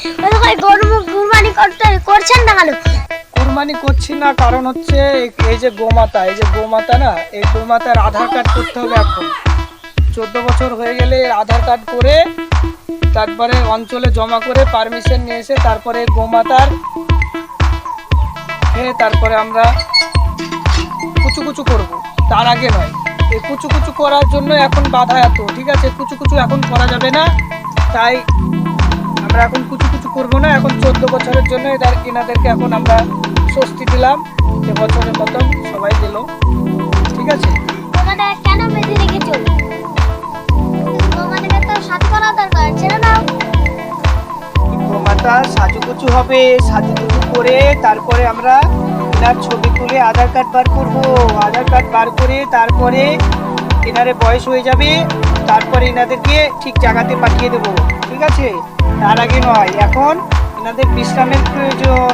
কুরবানি করছেন না কেন? কুরবানি করছি না কারণ হচ্ছে এই যে গোমাতা না, এই গোমাতার আধার কার্ড করতে হবে। এখন 14 বছর হয়ে গেলে এর আধার কার্ড করে তারপরে অঞ্চলে জমা করে পারমিশন নিয়ে এসে তারপরে গোমাতার তারপরে আমরা কুচু করব, তার আগে নয়। এই কুচু করার জন্য এখন বাধা এত, ঠিক আছে? কুচু এখন করা যাবে না, তাই আমরা এখন কুচু করবো না। এখন 14 বছরের জন্য এনাদেরকে এখন আমরা স্বস্তি দিলাম, যে বছরের মতন সবাই দিল, ঠিক আছে? তোমাদের কেন বেঁধে রেখেছো? তোমাদেরকে তো সাথে করা দরকার, ছেড়ে দাও। গোমাতা সাজুগুজু হবে, সাজুগুজু করে তারপরে আমরা এনার ছবি তুলে আধার কার্ড বার করবো। আধার কার্ড বার করে তারপরে এনারে বয়স হয়ে যাবে, তারপরে এনাদেরকে ঠিক জায়গাতে পাঠিয়ে দেবো, ঠিক আছে? তার আগে নয়। এখন এনাদের বিশ্রামের প্রয়োজন।